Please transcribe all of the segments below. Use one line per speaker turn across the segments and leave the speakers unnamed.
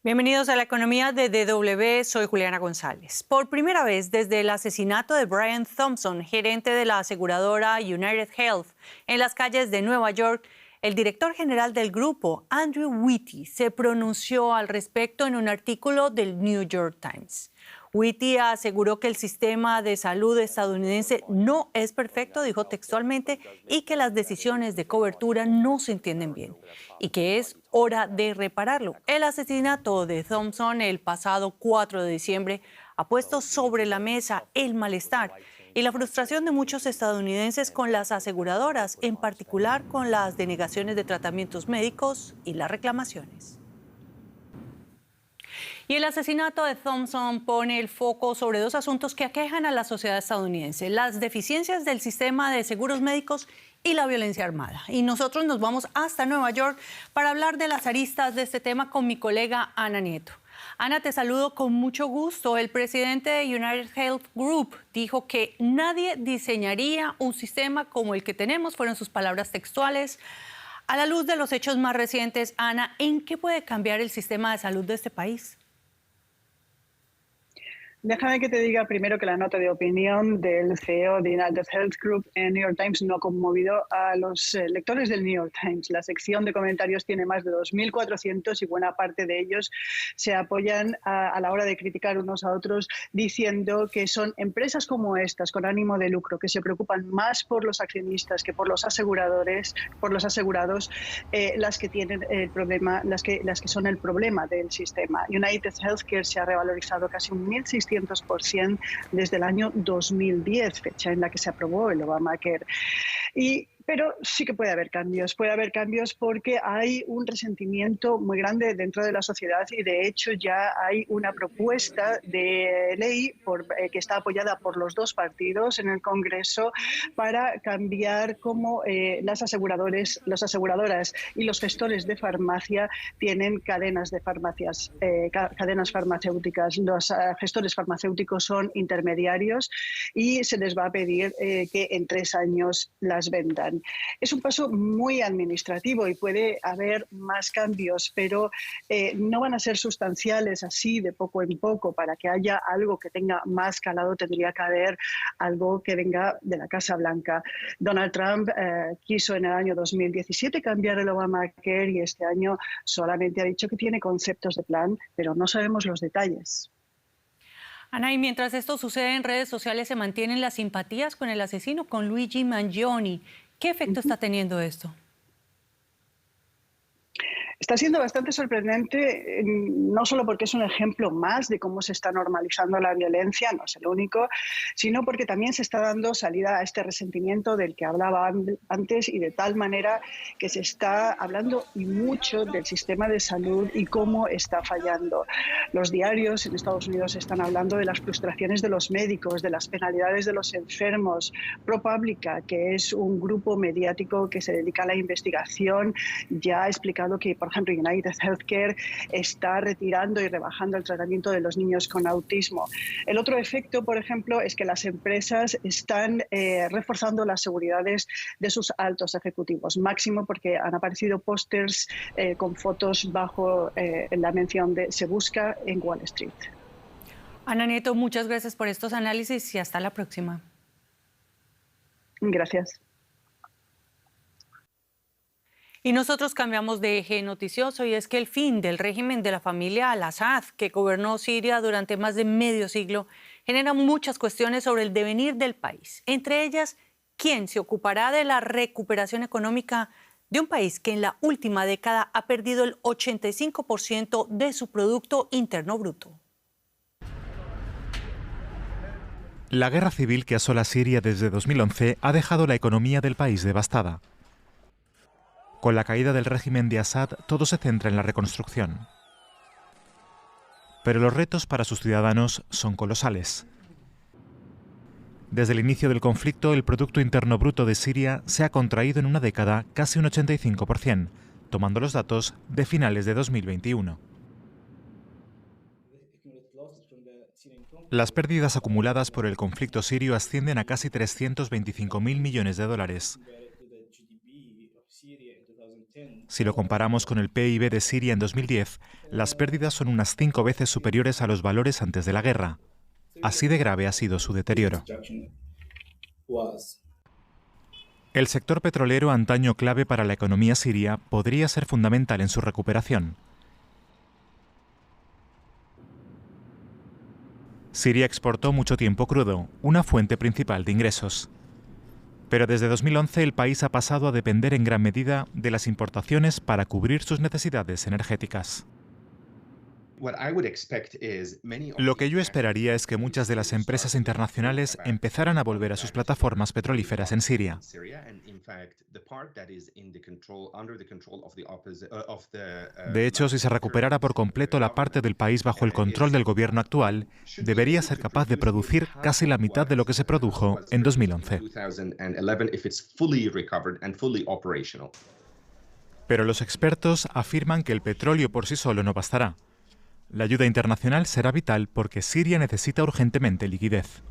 Bienvenidos a la economía de DW, soy Juliana González. Por primera vez desde el asesinato de Brian Thompson, gerente de la aseguradora United Health, en las calles de Nueva York, el director general del grupo, Andrew Whitty, se pronunció al respecto en un artículo del New York Times. Whitty aseguró que el sistema de salud estadounidense no es perfecto, dijo textualmente, y que las decisiones de cobertura no se entienden bien y que es hora de repararlo. El asesinato de Thompson el pasado 4 de diciembre ha puesto sobre la mesa el malestar y la frustración de muchos estadounidenses con las aseguradoras, en particular con las denegaciones de tratamientos médicos y las reclamaciones. Y el asesinato de Thompson pone el foco sobre dos asuntos que aquejan a la sociedad estadounidense: las deficiencias del sistema de seguros médicos y la violencia armada. Y nosotros nos vamos hasta Nueva York para hablar de las aristas de este tema con mi colega Ana Nieto. Ana, te saludo con mucho gusto. El presidente de United Health Group dijo que nadie diseñaría un sistema como el que tenemos, fueron sus palabras textuales. A la luz de los hechos más recientes, Ana, ¿en qué puede cambiar el sistema de salud de este país?
Déjame que te diga primero que la nota de opinión del CEO de United Health Group en New York Times no ha conmovido a los lectores del New York Times. La sección de comentarios tiene más de 2.400 y buena parte de ellos se apoyan a la hora de criticar unos a otros, diciendo que son empresas como estas, con ánimo de lucro, que se preocupan más por los accionistas que por los aseguradores, por los asegurados, las que tienen el problema, las que son el problema del sistema. United Healthcare se ha revalorizado casi un 1.600% desde el año 2010, fecha en la que se aprobó el Obamacare. Pero sí que puede haber cambios porque hay un resentimiento muy grande dentro de la sociedad y de hecho ya hay una propuesta de ley que está apoyada por los dos partidos en el Congreso para cambiar cómo las aseguradoras y los gestores de farmacia tienen cadenas farmacéuticas. Los gestores farmacéuticos son intermediarios y se les va a pedir que en 3 años las vendan. Es un paso muy administrativo y puede haber más cambios, pero no van a ser sustanciales así de poco en poco. Para que haya algo que tenga más calado tendría que haber algo que venga de la Casa Blanca. Donald Trump quiso en el año 2017 cambiar el Obamacare y este año solamente ha dicho que tiene conceptos de plan, pero no sabemos los detalles.
Ana, y mientras esto sucede en redes sociales, se mantienen las simpatías con el asesino, con Luigi Mangione. ¿Qué efecto está teniendo esto?
Está siendo bastante sorprendente, no solo porque es un ejemplo más de cómo se está normalizando la violencia, no es el único, sino porque también se está dando salida a este resentimiento del que hablaba antes y de tal manera que se está hablando y mucho del sistema de salud y cómo está fallando. Los diarios en Estados Unidos están hablando de las frustraciones de los médicos, de las penalidades de los enfermos. ProPublica, que es un grupo mediático que se dedica a la investigación, ya ha explicado que, por ejemplo, United Healthcare está retirando y rebajando el tratamiento de los niños con autismo. El otro efecto, por ejemplo, es que las empresas están reforzando las seguridades de sus altos ejecutivos, máximo porque han aparecido pósters con fotos bajo la mención de "se busca" en Wall Street.
Ana Nieto, muchas gracias por estos análisis y hasta la próxima.
Gracias.
Y nosotros cambiamos de eje noticioso y es que el fin del régimen de la familia al-Assad, que gobernó Siria durante más de medio siglo, genera muchas cuestiones sobre el devenir del país. Entre ellas, ¿quién se ocupará de la recuperación económica de un país que en la última década ha perdido el 85% de su Producto Interno Bruto?
La guerra civil que asola Siria desde 2011 ha dejado la economía del país devastada. Con la caída del régimen de Assad, todo se centra en la reconstrucción. Pero los retos para sus ciudadanos son colosales. Desde el inicio del conflicto, el Producto Interno Bruto de Siria se ha contraído en una década casi un 85%, tomando los datos de finales de 2021. Las pérdidas acumuladas por el conflicto sirio ascienden a casi 325.000 millones de dólares. Si lo comparamos con el PIB de Siria en 2010, las pérdidas son unas 5 veces superiores a los valores antes de la guerra. Así de grave ha sido su deterioro. El sector petrolero, antaño clave para la economía siria, podría ser fundamental en su recuperación. Siria exportó mucho tiempo crudo, una fuente principal de ingresos. Pero desde 2011 el país ha pasado a depender en gran medida de las importaciones para cubrir sus necesidades energéticas. Lo que yo esperaría es que muchas de las empresas internacionales empezaran a volver a sus plataformas petrolíferas en Siria. De hecho, si se recuperara por completo la parte del país bajo el control del gobierno actual, debería ser capaz de producir casi la mitad de lo que se produjo en 2011. Pero los expertos afirman que el petróleo por sí solo no bastará. La ayuda internacional será vital porque Siria necesita urgentemente liquidez.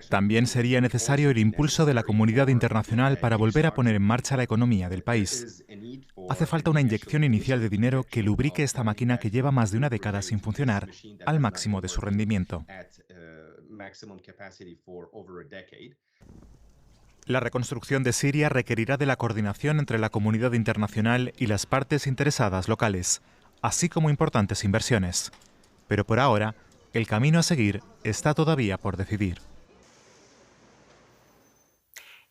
También sería necesario el impulso de la comunidad internacional para volver a poner en marcha la economía del país. Hace falta una inyección inicial de dinero que lubrique esta máquina que lleva más de una década sin funcionar al máximo de su rendimiento. La reconstrucción de Siria requerirá de la coordinación entre la comunidad internacional y las partes interesadas locales, así como importantes inversiones. Pero por ahora, el camino a seguir está todavía por decidir.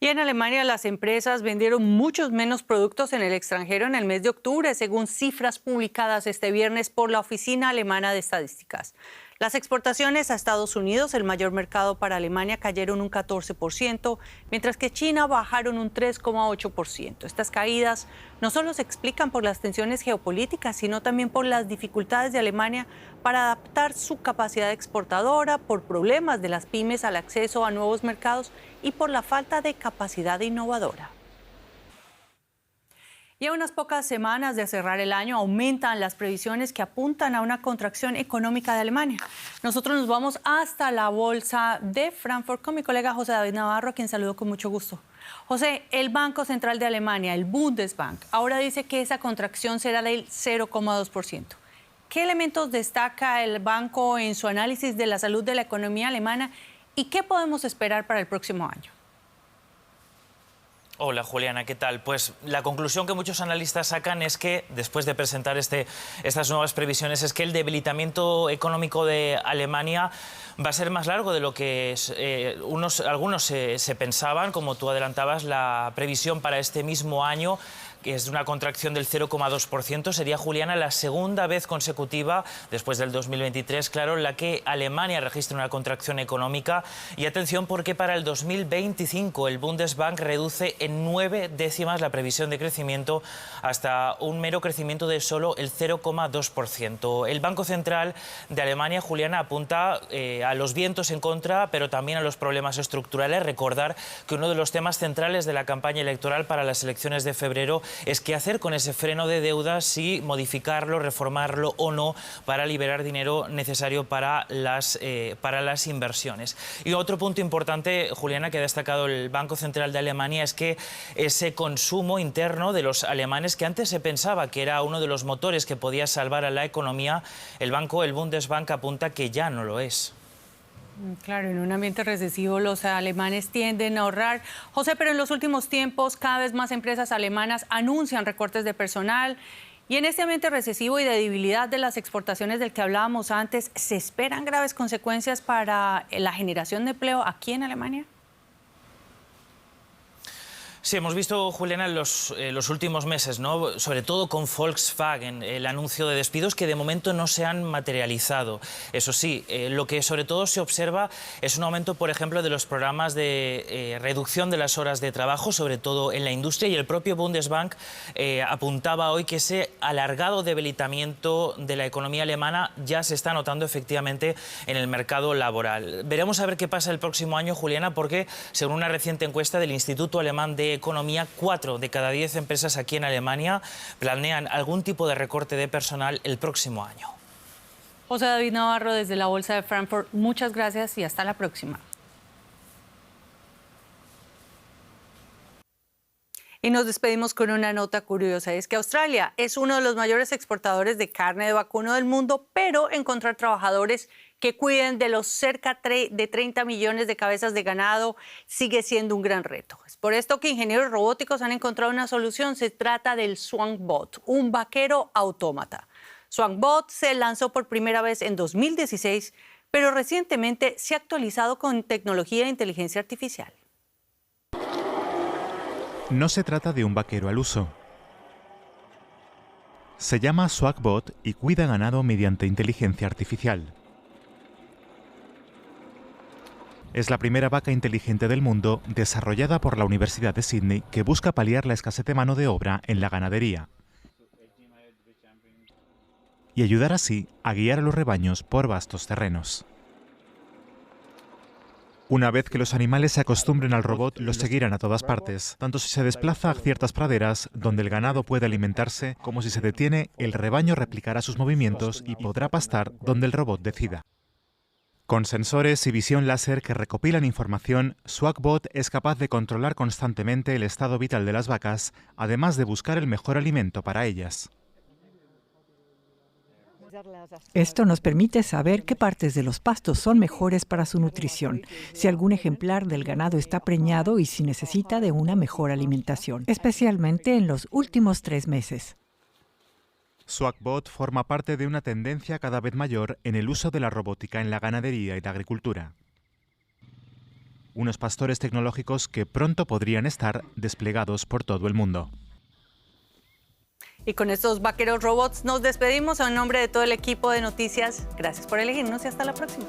Y en Alemania las empresas vendieron muchos menos productos en el extranjero en el mes de octubre, según cifras publicadas este viernes por la Oficina Alemana de Estadísticas. Las exportaciones a Estados Unidos, el mayor mercado para Alemania, cayeron un 14%, mientras que China bajaron un 3,8%. Estas caídas no solo se explican por las tensiones geopolíticas, sino también por las dificultades de Alemania para adaptar su capacidad exportadora, por problemas de las pymes al acceso a nuevos mercados y por la falta de capacidad innovadora. Y a unas pocas semanas de cerrar el año aumentan las previsiones que apuntan a una contracción económica de Alemania. Nosotros nos vamos hasta la bolsa de Frankfurt con mi colega José David Navarro, a quien saludo con mucho gusto. José, el Banco Central de Alemania, el Bundesbank, ahora dice que esa contracción será del 0,2%. ¿Qué elementos destaca el banco en su análisis de la salud de la economía alemana y qué podemos esperar para el próximo año?
Hola Juliana, ¿qué tal? Pues la conclusión que muchos analistas sacan es que, después de presentar estas nuevas previsiones, es que el debilitamiento económico de Alemania va a ser más largo de lo que algunos se pensaban. Como tú adelantabas, la previsión para este mismo año, que es una contracción del 0,2%, sería, Juliana, la segunda vez consecutiva, después del 2023, claro, en la que Alemania registra una contracción económica. Y atención, porque para el 2025 el Bundesbank reduce en 9 décimas la previsión de crecimiento hasta un mero crecimiento de solo el 0,2%. El Banco Central de Alemania, Juliana, apunta a los vientos en contra, pero también a los problemas estructurales. Recordar que uno de los temas centrales de la campaña electoral para las elecciones de febrero es qué hacer con ese freno de deuda, si modificarlo, reformarlo o no, para liberar dinero necesario para las inversiones. Y otro punto importante, Juliana, que ha destacado el Banco Central de Alemania, es que ese consumo interno de los alemanes, que antes se pensaba que era uno de los motores que podía salvar a la economía, el Bundesbank, apunta que ya no lo es.
Claro, en un ambiente recesivo los alemanes tienden a ahorrar. José, pero en los últimos tiempos cada vez más empresas alemanas anuncian recortes de personal. Y en este ambiente recesivo y de debilidad de las exportaciones del que hablábamos antes, ¿se esperan graves consecuencias para la generación de empleo aquí en Alemania?
Sí, hemos visto, Juliana, en los últimos meses, ¿no?, sobre todo con Volkswagen, el anuncio de despidos que de momento no se han materializado. Eso sí, lo que sobre todo se observa es un aumento, por ejemplo, de los programas de reducción de las horas de trabajo, sobre todo en la industria, y el propio Bundesbank apuntaba hoy que ese alargado debilitamiento de la economía alemana ya se está notando efectivamente en el mercado laboral. Veremos a ver qué pasa el próximo año, Juliana, porque según una reciente encuesta del Instituto Alemán de Economía, 4 de cada 10 empresas aquí en Alemania planean algún tipo de recorte de personal el próximo año.
José David Navarro, desde la Bolsa de Frankfurt, muchas gracias y hasta la próxima. Y nos despedimos con una nota curiosa. Es que Australia es uno de los mayores exportadores de carne de vacuno del mundo, pero encontrar trabajadores que cuiden de los cerca de 30 millones de cabezas de ganado sigue siendo un gran reto. Es por esto que ingenieros robóticos han encontrado una solución. Se trata del SwankBot, un vaquero autómata. SwankBot se lanzó por primera vez en 2016, pero recientemente se ha actualizado con tecnología de inteligencia artificial.
No se trata de un vaquero al uso. Se llama SwankBot y cuida ganado mediante inteligencia artificial. Es la primera vaca inteligente del mundo desarrollada por la Universidad de Sydney que busca paliar la escasez de mano de obra en la ganadería y ayudar así a guiar a los rebaños por vastos terrenos. Una vez que los animales se acostumbren al robot, los seguirán a todas partes, tanto si se desplaza a ciertas praderas donde el ganado puede alimentarse, como si se detiene, el rebaño replicará sus movimientos y podrá pastar donde el robot decida. Con sensores y visión láser que recopilan información, SwankBot es capaz de controlar constantemente el estado vital de las vacas, además de buscar el mejor alimento para ellas.
Esto nos permite saber qué partes de los pastos son mejores para su nutrición, si algún ejemplar del ganado está preñado y si necesita de una mejor alimentación, especialmente en los últimos 3 meses.
SwankBot forma parte de una tendencia cada vez mayor en el uso de la robótica en la ganadería y la agricultura. Unos pastores tecnológicos que pronto podrían estar desplegados por todo el mundo.
Y con estos vaqueros robots nos despedimos. En nombre de todo el equipo de Noticias, gracias por elegirnos y hasta la próxima.